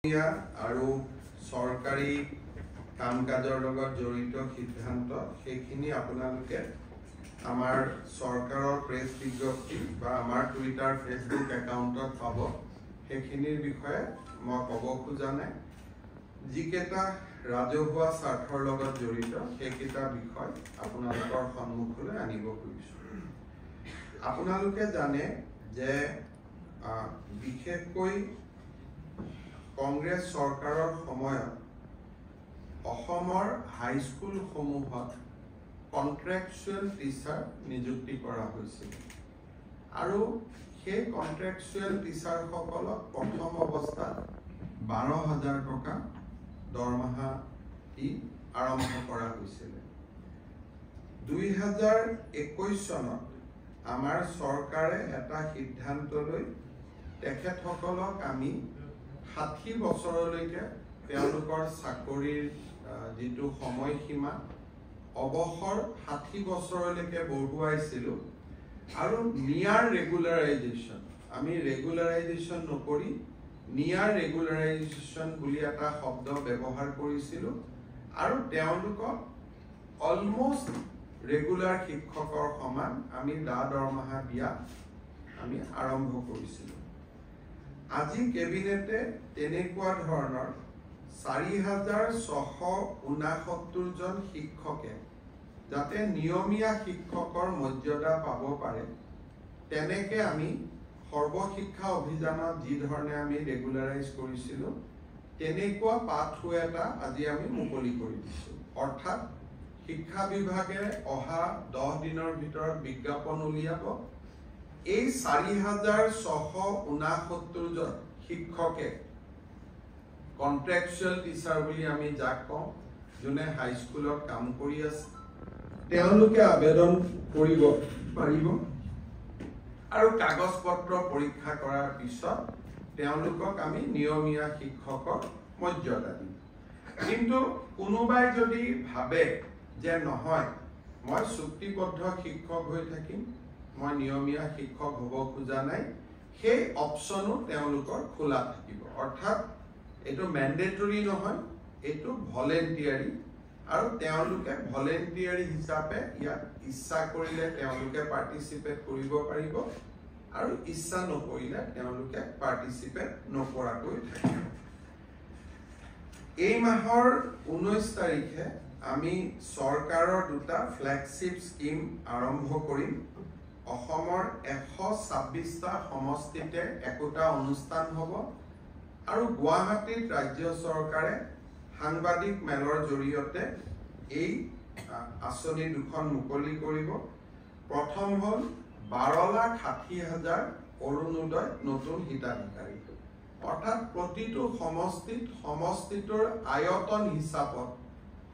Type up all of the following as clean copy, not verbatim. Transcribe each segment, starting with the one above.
আৰু সৰকাৰি কাম-কাজৰ লগত জড়িত সিদ্ধান্ত সেইখিনি আপোনালোকে আমাৰ সৰকাৰৰ প্ৰেছ বিজ্ঞপ্তি বা আমাৰ টুইটাৰ ফেসবুক একাউণ্টত পাব সেইখিনিৰ বিষয়ে মই ক'ব খোজা নাই যিকেইটা ৰাজহুৱা স্বাৰ্থৰ লগত জড়িত সেইকেইটা বিষয় আপোনালোকৰ সন্মুখলৈ আনিব খুজিছোঁ আপোনালোকে জানে যে বিশেষকৈ কংগ্ৰেছ চৰকাৰৰ সময়ত অসমৰ হাইস্কুল সমূহত কন্ট্ৰেকচুৱেল টিচাৰ নিযুক্তি কৰা হৈছিল আৰু সেই কন্ট্ৰেকচুৱেল টিচাৰ সকলক প্ৰথম অৱস্থাত 12,000 টকা দৰমহা দি আৰম্ভ কৰা হৈছিল 2021 চনত আমাৰ চৰকাৰে এটা সিদ্ধান্ত লৈ তেখেতসকলক আমি 60 বছৰলৈকে তেওঁলোকৰ চাকৰিৰ যেটো সময়সীমা অৱসৰ 60 বছৰলৈকে বঢ়ুৱাইছিল আৰু নিয়াৰ ৰেগুলাৰাইজেশ্যন আমি ৰেগুলাৰাইজেশ্যন নকৰি নিয়াৰ ৰেগুলাৰাইজেশ্যন বুলি এটা শব্দ ব্যৱহাৰ কৰিছিল আৰু তেওঁলোকক অলমোষ্ট ৰেগুলাৰ শিক্ষকৰ সমান আমি দৰমহা দিয়া আমি আৰম্ভ কৰিছিল আজি কেবিনেটে তেনেকুৱা ধৰণৰ 4,669 জন শিক্ষকে যাতে নিয়মীয়া শিক্ষকৰ মৰ্যাদা পাব পাৰে তেনেকে আমি সৰ্বশিক্ষা অভিযানত যি ধৰণে আমি ৰেগুলাৰাইজ কৰিছিল তেনেকুৱা পাথৱে এটা আজি আমি মুকলি কৰি দিছো অৰ্থাৎ শিক্ষা বিভাগে অহা 10 দিনৰ ভিতৰত বিজ্ঞাপন উলিয়াব এই 4,669 জন শিক্ষকে কন্ট্ৰেকচুৱেল টিচাৰ বুলি আমি যাক কওঁ যোনে হাইস্কুলত কাম কৰি আছে তেওঁলোকে আবেদন কৰিব পাৰিব আৰু কাগজ পত্ৰ পৰীক্ষা কৰাৰ পিছত তেওঁলোকক আমি নিয়মীয়া শিক্ষকৰ মৰ্যাদা দিম কিন্তু কোনোবাই যদি ভাবে যে নহয় মই চুক্তিবদ্ধ শিক্ষক হৈ থাকিম মই নিয়মীয়া শিক্ষক হ'ব খোজা নাই সেই অপচনো তেওঁলোকৰ খোলা থাকিব অৰ্থাৎ এটো ম্যান্ডেটৰি নহয় এটো ভলেন্টিয়াৰি আৰু তেওঁলোকে ভলেন্টিয়াৰি হিচাপে ইয়াত ইচ্ছা কৰিলে তেওঁলোকে পাৰ্টিসিপেট কৰিব পাৰিব আৰু ইচ্ছা নকৰিলে তেওঁলোকে পাৰ্টিসিপেট নকৰাকৈ থাকিব এই মাহৰ 19 তাৰিখে আমি সৰকাৰৰ দুটা ফ্ল্যাগশিপ স্কিম আৰম্ভ কৰিম অসমৰ 126টা সমষ্টিতে একোটা অনুষ্ঠান হ'ব আৰু গুৱাহাটীত ৰাজ্য চৰকাৰে সাংবাদিক মেলৰ জৰিয়তে এই আঁচনি দুখন মুকলি কৰিব প্ৰথম হ'ল 12,60,000 অৰুণোদয় নতুন হিতাধিকাৰী অৰ্থাৎ প্ৰতিটো সমষ্টিটোৰ আয়তন হিচাপত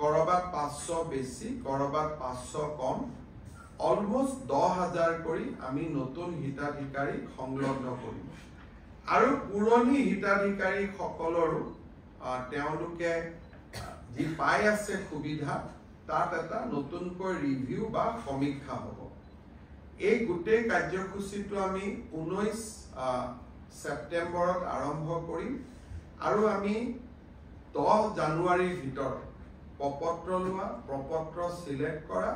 কৰবাত 500 বেছি কৰবাত 500 কম অলমোষ্ট 10,000 কৰি আমি নতুন হিতাধিকাৰী সংলগ্ন কৰিম আৰু পুৰণি হিতাধিকাৰী সকলৰো তেওঁলোকে যি পাই আছে সুবিধা তাত এটা নতুনকৈ ৰিভিউ বা সমীক্ষা হ'ব এই গোটেই কাৰ্যসূচীটো আমি 19 সেপ্টেম্বৰত আৰম্ভ কৰিম আৰু আমি 10 জানুৱাৰীৰ ভিতৰত প্ৰপত্ৰ লোৱা প্ৰপত্ৰ সিলেক্ট কৰা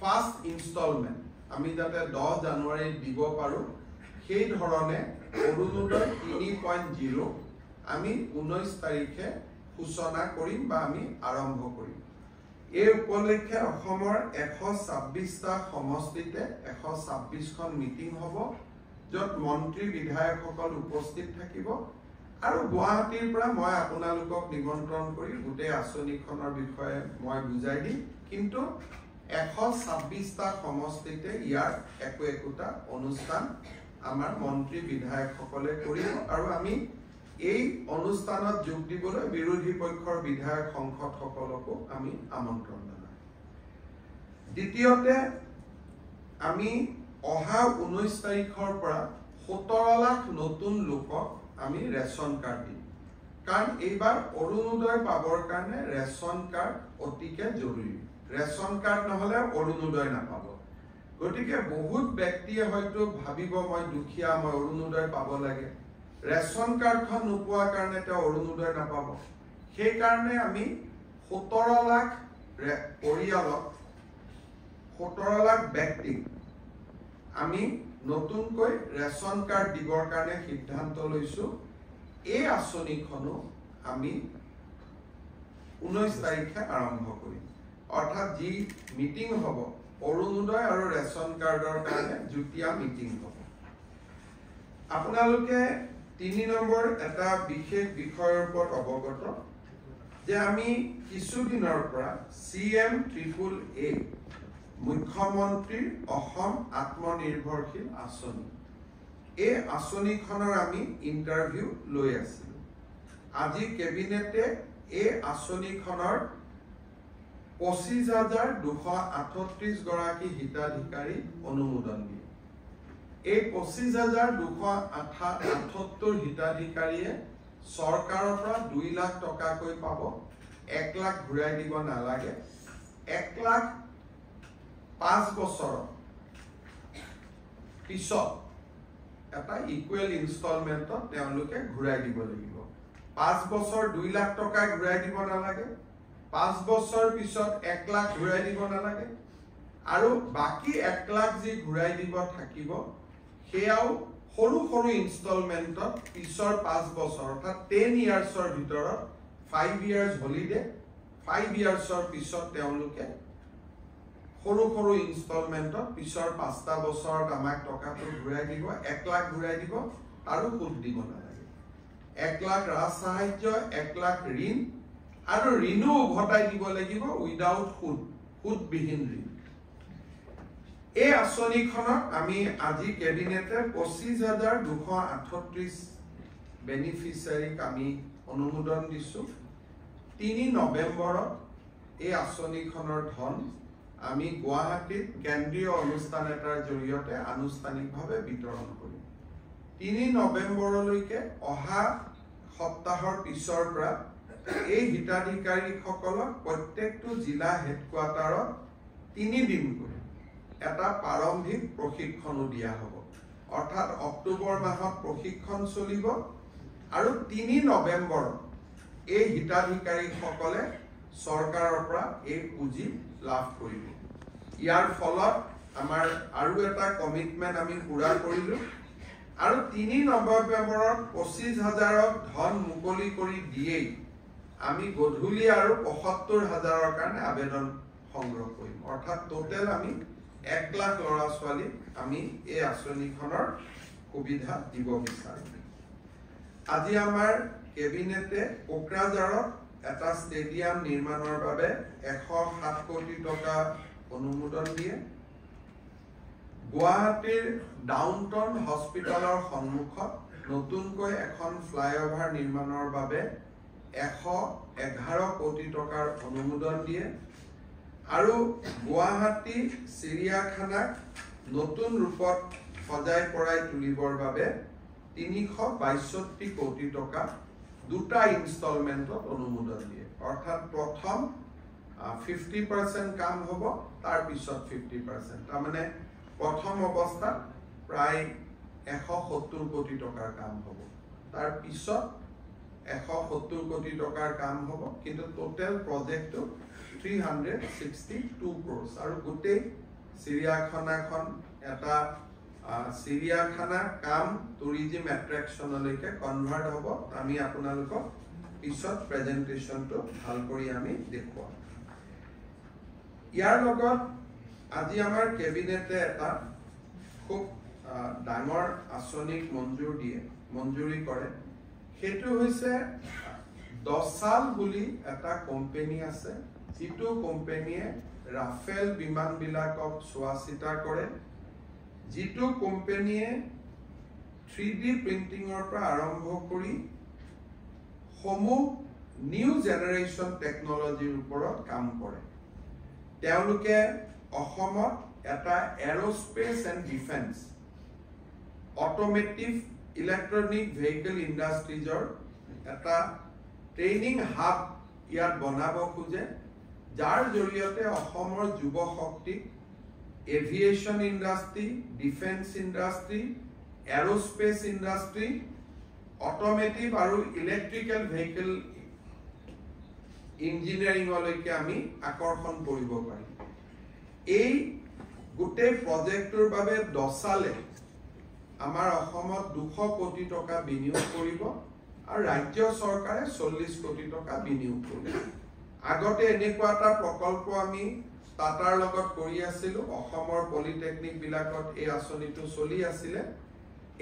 ফাৰ্স্ট ইনষ্টলমেন্ট আমি যাতে 10 জানুৱাৰীত দিব পাৰো সেই ধৰণে অৰুণোদয় 3.0 আমি 19 তাৰিখে সূচনা কৰিম বা আমি আৰম্ভ কৰিম এই উপলক্ষে অসমৰ 126টা সমষ্টিতে 126খন মিটিং হ'ব যত মন্ত্ৰী বিধায়কসকল উপস্থিত থাকিব আৰু গুৱাহাটীৰ পৰা মই আপোনালোকক নিমন্ত্ৰণ কৰি গোটেই আঁচনিখনৰ বিষয়ে মই বুজাই দিম কিন্তু 126টা সমষ্টিতে ইয়াৰ একোটা অনুষ্ঠান আমাৰ মন্ত্ৰী বিধায়কসকলে কৰিব আৰু আমি এই অনুষ্ঠানত যোগ দিবলৈ বিৰোধী পক্ষৰ বিধায়ক সংসদসকলকো আমি আমন্ত্ৰণ জনাম দ্বিতীয়তে আমি অহা 19 তাৰিখৰ পৰা 17 লাখ নতুন লোকক আমি ৰেশন কাৰ্ড দিম কাৰণ এইবাৰ অৰুণোদয় পাবৰ কাৰণে ৰেশন কাৰ্ড অতিকে জৰুৰী ৰেশন কাৰ্ড নহলে অৰুণোদয় নাপাব গতিকে বহুত ব্যক্তিয়ে হয়তো ভাবিব মই দুখীয়া মই অৰুণোদয় পাব লাগে ৰেচন কাৰ্ডখন নোপোৱাৰ কাৰণে তেওঁ অৰুণোদয় নাপাব সেই কাৰণে আমি 17 লাখ পৰিয়ালক 17 লাখ ব্যক্তিক আমি নতুনকৈ ৰেচন কাৰ্ড দিবৰ কাৰণে সিদ্ধান্ত লৈছো এই আঁচনিখনো আমি 19 তাৰিখে আৰম্ভ কৰিম অৰ্থাৎ যি মিটিং হ'ব অৰুণোদয় আৰু ৰেচন কাৰ্ডৰ কাৰণে যুটীয়া মিটিং হ'ব আপোনালোকে 3 নম্বৰ এটা বিশেষ বিষয়ৰ ওপৰত অৱগত যে আমি কিছুদিনৰ পৰা CM-AAA মুখ্যমন্ত্ৰীৰ অসম আত্মনিৰ্ভৰশীল আঁচনি এই আঁচনিখনৰ আমি ইণ্টাৰভিউ লৈ আছিলোঁ আজি কেবিনেটে এই আঁচনিখনৰ 25,238 গৰাকী হিতাধিকাৰী অনুমোদন দিয়ে এই 25,278 হিতাধিকাৰীয়ে চৰকাৰৰ পৰা 2 লাখ টকাকৈ পাব 1 লাখ ঘূৰাই দিব নালাগে 1 লাখ 5 বছৰ পিছত এটা ইকুৱেল ইনষ্টলমেন্টত তেওঁলোকে ঘূৰাই দিব লাগিব 5 বছৰ 2 লাখ টকা ঘূৰাই দিব নালাগে 5 বছৰ পিছত 1 লাখ ঘূৰাই দিব নালাগে আৰু বাকি 1 লাখ যি ঘূৰাই দিব থাকিব সেয়াও সৰু সৰু ইনষ্টলমেন্টত পিছৰ 5 বছৰ অৰ্থাৎ 10 ইয়াৰ্ছৰ ভিতৰত 5 ইয়াৰ্ছ হলিডে 5 ইয়াৰ্ছৰ পিছত তেওঁলোকে সৰু সৰু ইনষ্টলমেন্টত পিছৰ 5টা বছৰত আমাক টকাটো ঘূৰাই দিব 1 লাখ ঘূৰাই দিব আৰু সুদ দিব নালাগে 1 লাখ ৰাজ সাহায্য 1 লাখ ঋণ আৰু ঋণও উভতাই দিব লাগিব উইদাউট সুদবিহীন ঋণ এই আঁচনিখনক আমি আজি কেবিনেটে 25,238 বেনিফিচিয়াৰীক আমি অনুমোদন দিছো 3 নৱেম্বৰত এই আঁচনিখনৰ ধন আমি গুৱাহাটীত কেন্দ্ৰীয় অনুষ্ঠান এটাৰ জৰিয়তে আনুষ্ঠানিকভাৱে বিতৰণ কৰিম 3 নৱেম্বৰলৈকে অহা সপ্তাহৰ পিছৰ পৰা এই হিতাধিকাৰীসকলক প্ৰত্যেকটো জিলা হেডকোৱাৰ্টাৰত 3 দিনকৈ এটা প্ৰাৰম্ভিক প্ৰশিক্ষণো দিয়া হ'ব অৰ্থাৎ অক্টোবৰ মাহত প্ৰশিক্ষণ চলিব আৰু 3 নৱেম্বৰত এই হিতাধিকাৰীসকলে চৰকাৰৰ পৰা এই পুঁজি লাভ কৰিব ইয়াৰ ফলত আমাৰ আৰু এটা কমিটমেন্ট আমি পুৰা কৰিলো আৰু 3 নৱেম্বৰত 25,000ক ধন মুকলি কৰি দিয়েই আমি গধূলি আৰু 75,000ৰ কাৰণে আবেদন সংগ্ৰহ কৰিম অৰ্থাৎ টোটেল আমি 1 লাখ ল'ৰা ছোৱালী আমি এই আঁচনিখনৰ সুবিধা দিব বিচাৰিম আজি আমাৰ কেবিনেটে কোকৰাঝাৰত এটা ষ্টেডিয়াম নিৰ্মাণৰ বাবে 107 কোটি টকা অনুমোদন দিয়ে গুৱাহাটীৰ ডাউনটাউন হস্পিটালৰ সন্মুখত নতুনকৈ এখন ফ্লাইঅভাৰ নিৰ্মাণৰ বাবে 111 কোটি টকাৰ অনুমোদন দিয়ে আৰু গুৱাহাটী চিৰিয়াখানাক নতুন ৰূপত সজাই পৰাই তুলিবৰ বাবে 362 কোটি টকা দুটা ইনষ্টলমেন্টত অনুমোদন দিয়ে অৰ্থাৎ প্ৰথম 50% কাম হ'ব তাৰ পিছত 50% তাৰ মানে প্ৰথম অৱস্থাত প্ৰায় 170 কোটি টকাৰ কাম হ'ব তাৰ পিছত 170 কোটি টকাৰ কাম হ'ব কিন্তু টোটেল প্ৰজেক্টটো 362 crores আৰু গোটেই চিৰিয়াখানাখন এটা চিৰিয়াখানা কাম টুৰিজম এট্ৰেকচনলৈকে কনভাৰ্ট হ'ব আমি আপোনালোকক পিছত প্ৰেজেন্টেশনটো ভাল কৰি আমি দেখুৱাম ইয়াৰ লগত আজি আমাৰ কেবিনেটে এটা খুব ডাঙৰ আঁচনিক মঞ্জুৰি কৰে সেইটো হৈছে দসাল বুলি এটা কোম্পানী আছে যিটো কোম্পানীয়ে ৰাফেল বিমান বিলাকক চোৱা চিতা কৰে যিটো কোম্পানীয়ে 3D প্ৰিন্টিংৰ পৰা আৰম্ভ কৰি সমূহ নিউ জেনাৰেশন টেকনলজিৰ ওপৰত কাম কৰে তেওঁলোকে অসমত এটা aerospace and defence automotive electronic vehicle ইণ্ডাষ্ট্ৰিজৰ এটা ট্ৰেইনিং হাব ইয়াত বনাব খোজে যাৰ জৰিয়তে অসমৰ যুৱ শক্তিক aviation industry defence industry aerospace industry automotive আৰু ইলেক্ট্ৰিকেল ভেহিকল ইঞ্জিনিয়াৰিঙলৈকে আমি আকৰ্ষণ কৰিব পাৰিম। এই গোটেই প্ৰজেক্টটোৰ বাবে দছালে আমাৰ অসমত 200 কোটি টকা বিনিয়োগ কৰিব আৰু ৰাজ্য চৰকাৰে 40 কোটি টকা বিনিয়োগ কৰিব। আগতে এনেকুৱা এটা প্ৰকল্প আমি টাটাৰ লগত কৰি আছিলোঁ, অসমৰ পলিটেকনিক বিলাকত এই আঁচনিটো চলি আছিলে।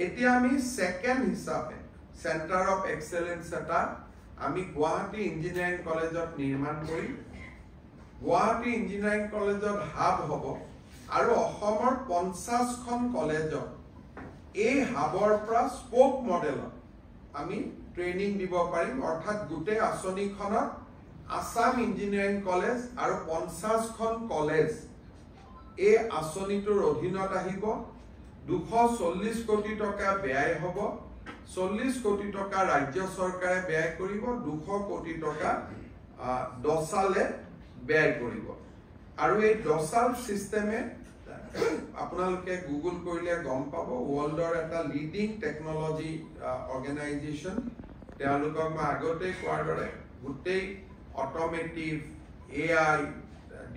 এতিয়া আমি সেকেন্ড হিচাপে সেন্টাৰ অফ এক্সেলেন্স এটা আমি গুৱাহাটী ইঞ্জিনিয়াৰিং কলেজত নিৰ্মাণ কৰিম। গুৱাহাটী ইঞ্জিনিয়াৰিং কলেজত হাব হ'ব আৰু অসমৰ 50খন কলেজত এই হাবৰ পৰা স্পোক মডেলত আমি ট্ৰেইনিং দিব পাৰিম। অৰ্থাৎ গোটেই আঁচনিখনত আসাম ইঞ্জিনিয়াৰিং কলেজ আৰু 50খন কলেজ এই আঁচনিটোৰ অধীনত আহিব। 240 কোটি টকা ব্যয় হ'ব, 40 কোটি টকা ৰাজ্য চৰকাৰে ব্যয় কৰিব, 200 কোটি টকা দছালে ব্যয় কৰিব। আৰু এই দছাল সিস্টেমে আপোনালোকে গুগল কৰিলে গম পাব, ৱৰ্ল্ডৰ এটা লিডিং টেকনলজি অৰ্গেনাইজেশ্যন। তেওঁলোকক মই আগতে কোৱাৰ দৰে গোটেই অটোমেটিভ, AI,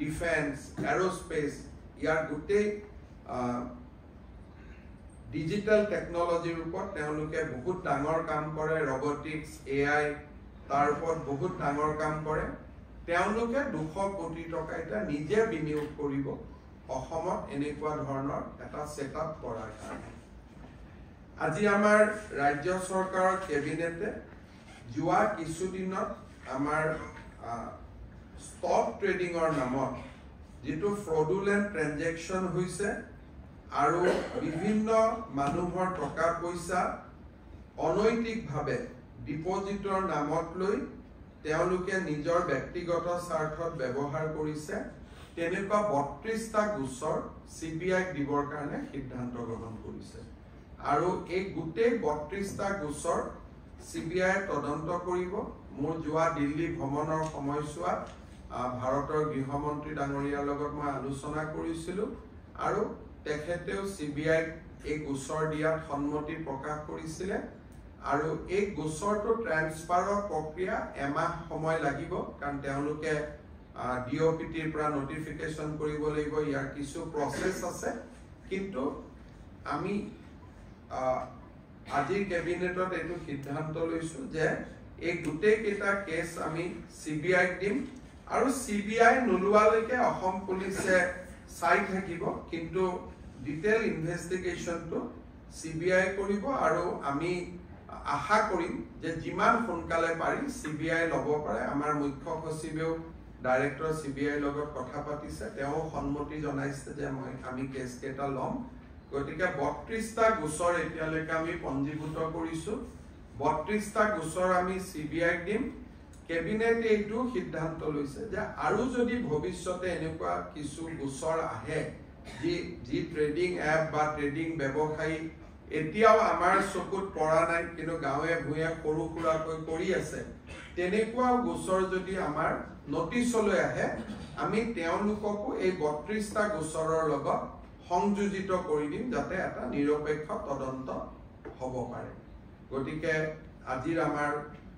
ডিফেন্স, এৰোস্পেচ ইয়াৰ গোটেই ডিজিটেল টেকনলজিৰ ওপৰত তেওঁলোকে বহুত ডাঙৰ কাম কৰে। ৰবটিক্স, AI তাৰ ওপৰত বহুত ডাঙৰ কাম কৰে। তেওঁলোকে 200 কোটি টকা এটা নিজে বিনিয়োগ কৰিব অসমত এনেকুৱা ধৰণৰ এটা সেটআপ কৰাৰ কাৰণে। আজি আমাৰ ৰাজ্য চৰকাৰৰ কেবিনেটে যোৱা কিছুদিনত আমাৰ ষ্টক ট্ৰেডিঙৰ নামত যিটো ফ্ৰডুলেণ্ট ট্ৰেনজেকশ্যন হৈছে আৰু বিভিন্ন মানুহৰ টকা পইচা অনৈতিকভাৱে ডিপজিটৰ নামত লৈ তেওঁলোকে নিজৰ ব্যক্তিগত স্বাৰ্থত ব্যৱহাৰ কৰিছে, তেনেকুৱা 32টা গোচৰ CBI দিবৰ কাৰণে সিদ্ধান্ত গ্ৰহণ কৰিছে। আৰু এই গোটেই 32টা গোচৰ CBI তদন্ত কৰিব। মোৰ যোৱা দিল্লী ভ্ৰমণৰ সময়ছোৱাত ভাৰতৰ গৃহমন্ত্ৰী ডাঙৰীয়াৰ লগত মই আলোচনা কৰিছিলোঁ আৰু তেখেতেও CBI এই গোচৰ দিয়াত সন্মতি প্ৰকাশ কৰিছিলে। আৰু এই গোচৰটো ট্ৰান্সফাৰৰ প্ৰক্ৰিয়া এমাহ সময় লাগিব, কাৰণ তেওঁলোকে DOPTৰ পৰা নটিফিকেশ্যন কৰিব লাগিব, ইয়াৰ কিছু প্ৰচেছ আছে। কিন্তু আমি আজিৰ কেবিনেটত এইটো সিদ্ধান্ত লৈছো যে এই গোটেই কেইটা কেছ আমি CBI দিম আৰু CBI নোলোৱালৈকে অসম পুলিচে চাই থাকিব, কিন্তু ডিটেইল ইনভেষ্টিগেশ্যনটো CBI কৰিব। আৰু আমি আশা কৰিম যে যিমান সোনকালে পাৰি CBI ল'ব পাৰে। আমাৰ মুখ্য সচিবেও ডাইৰেক্টৰ CBI লগত কথা পাতিছে, তেওঁ সন্মতি জনাইছে যে আমি কেছ কেইটা ল'ম। গতিকে 32টা গোচৰ এতিয়ালৈকে আমি পঞ্জীভূত কৰিছো, 32টা গোচৰ আমি CBI দিম। কেবিনেটে এইটো সিদ্ধান্ত লৈছে যে আৰু যদি ভৱিষ্যতে এনেকুৱা কিছু গোচৰ আহে যি ট্ৰেডিং এপ বা ট্ৰেডিং ব্যৱসায়ী এতিয়াও আমাৰ চকুত পৰা নাই কিন্তু গাঁৱে ভূঞে সৰু সুৰাকৈ কৰি আছে, তেনেকুৱা গোচৰ যদি আমাৰ নটিচলৈ আহে আমি তেওঁলোককো এই 32টা গোচৰৰ লগত সংযোজিত কৰি দিম, যাতে এটা নিৰপেক্ষ তদন্ত হ'ব পাৰে। গতিকে আজিৰ আমাৰ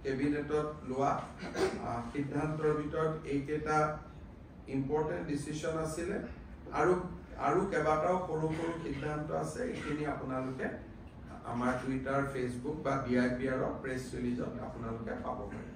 কেবিনেটত লোৱা সিদ্ধান্তৰ ভিতৰত এইকেইটা ইম্পৰ্টেণ্ট ডিচিশ্যন আছিলে আৰু কেইবাটাও সৰু সৰু সিদ্ধান্ত আছে। এইখিনি আপোনালোকে আমাৰ টুইটাৰ, ফেচবুক বা DIPR প্ৰেছ ৰিলিজত আপোনালোকে পাব পাৰে।